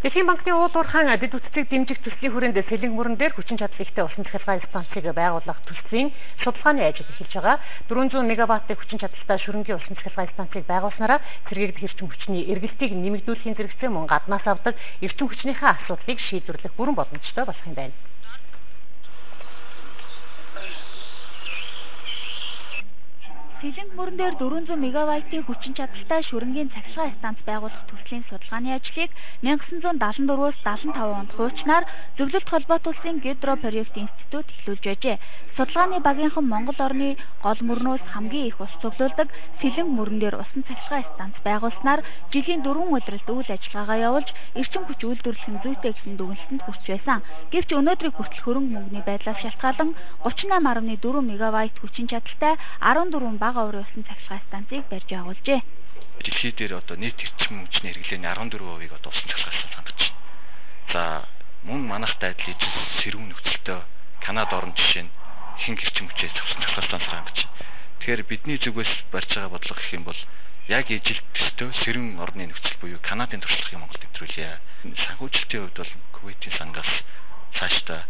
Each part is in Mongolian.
Дэлхийн банкны уулуурхаан дэд үтцийг дэмжих төслийн хүрээнд Сэлэнг мөрөн дээр хүчин чадал ихтэй усан цахилгаан станцыг байгуулах төслийн судалгааны ажил эхэлж байгаа. 400 мегаваттын хүчин чадалтай шөрөнгийн усан цахилгаан станцыг байгуулснараа сэргийлэх эрчим хүчний эргэлтийг нэмэгдүүлэхийн зэрэгцээ мөн гаднаас авдаг эрчим хүчнийхээ асуудлыг шийдвэрлэх бүрэн боломжтой болох юм байна. Сэлэнг мөрөн дээр 400 мегаваттын хүчин чадалтай шөрөнгийн цахилгаан станц байгуулах төслийн судалгааны ажлыг 1974-өөс 75 онд хуульчнаар Зөвлөлт холбоот улсын Гидропроект институт эхлүүлж байжээ. Судалгааны багийнхан Монгол орны гол мөрнөөс хамгийн их ус цуглуулдаг Сэлэнг мөрөн дээр усан цахилгаан станц байгуулснаар жилийн 4 өдрөлд үйл ажиллагаагаа явуулж эрчим хүч үйлдвэрлэх нь зүйтэй гэсэн дүгнэлтэнд хүрч байсан. Гэвч өнөөдрийг хүртэл хөрөнгө мөнгөний байдлаас шалтгаалan 38.4 мегаватт хүчин чадалтай 14 бага уурын усан цахилгаан станцыг барьж байгуулжээ. Дэлхий дээр одоо нийт эрчим хүчний хэрэглээний 14%-ийг одоо усан цахилгаан станц хангаж байна. За мөн манайхтай адил ижил сэрүүн нөхцөлтэй Канада орн жишээ нь ихэнх эрчим хүчээс усан цахилгаан станц хангаж байна. Тэгэхээр бидний зүгээс барьж байгаа бодлого гэх юм бол яг ижил төстэй сэрүүн орны нөхцөл буюу Канадын туршлагыг Монголд нэвтрүүлье. Санхүүжилтийн хувьд бол Кувейтийн сангаас цаашдаа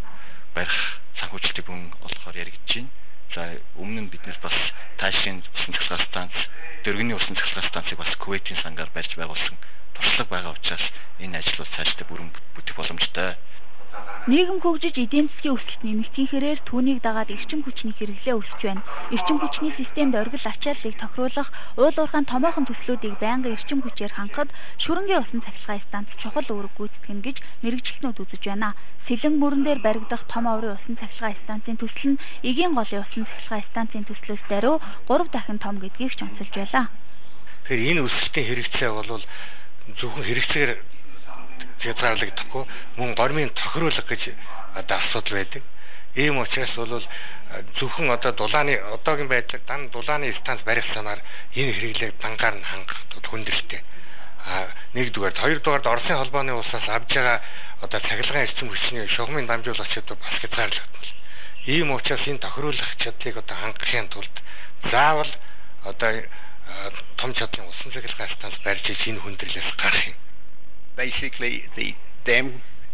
барих санхүүжилтийн бүхэн болохоор яригдж байна. За өмнө нь биднээс бас таашийн усан цахилгаан станц, дөргөний усан цахилгаан станцыг бас Кувейтийн сангаар барьж байгуулсан туршлага байгаа учраас энэ ажил бол цаашдаа бүрэн бүтэх боломжтой. Нийгэм хөгжиж эдийн засгийн өсөлт нэмэгдэнхээрээр түүнийг дагаад эрчим хүчний хэрэглээ өсөж байна. Эрчим хүчний системд оргил ачааллыг тохируулах, уулуурхаан томоохон төслүүдийг байнгын эрчим хүчээр хангахад шөрөнгийн усан цахилгаан станц чухал үүрэг гүйцэтгэнэ гэж мэрэгчлэнүүд үзэж байна. Сэлэнг мөрөн дээр баригдах том оврын усан цахилгаан станцын төсөл нь Эгийн голын усан цахилгаан станцын төслөөс даруй 3 дахин том гэдгийг ч онцолж байлаа. Тэгэхээр энэ өсөлтийн хэрэгцээ бол зөвхөн хэрэгцээгээр хязгаарлагдахгүй мөн гормын тохируулга гэж одоо асуудал байдаг. Ийм учраас бол зөвхөн одоо дулааны одоогийн байдлаар дан дулааны станц барих санаар энэ хэрэглээг дангаар нь хангах хүндрэлтэй. Нэгдүгээр, хоёрдугаар Оросын холбооны улсаас авж байгаа одоо цахилгаан эрчим хүчний шугамын дамжуулагчид бас хязгаарлагдмал. Ийм учраас энэ тохируулах чадлыг одоо хангахын тулд заавал одоо том чадлын усан цахилгаан станц барьж энэ хүндрэлээс гарах юм. Basically the dam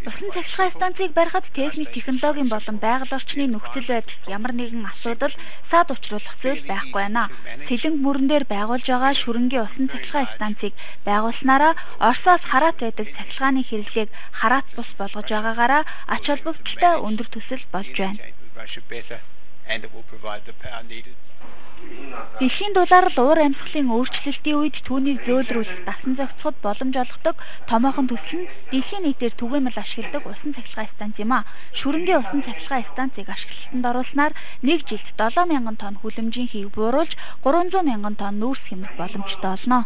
усан цахилгаан станцыг барихад техник технологийн болон байгаль орчны нөхцөл байдалд ямар нэгэн асуудал саад учруулах зүйл байхгүй байна. Сэлэнг мөрөн дээр байгуулж байгаа шөрөнгийн усан цахилгаан станцыг байгуулснараа Оросоос хараат байдаг цахилгааны хэрэглээг хараат бус болгож байгаагаараа ач холбогдолтой өндөр төсөл болж байна. Дэлхийн дулаар уур амьсгалын өөрчлөлтийн үед түүнийг зөөлрүүлэх, дасан зохицоход боломж олгодог томоохон төсөл нь дэлхийн нийтээр түгээмэл ашигладаг усан цахилгаан станц юм а. Шөрөнгийн усан цахилгаан станцыг ашиглалтанд оруулснаар нэг жилд 7,000 тонн хүлэмжийн хийг бууруулж 300,000 тонн нүүрс хэмнэх боломжтой болно.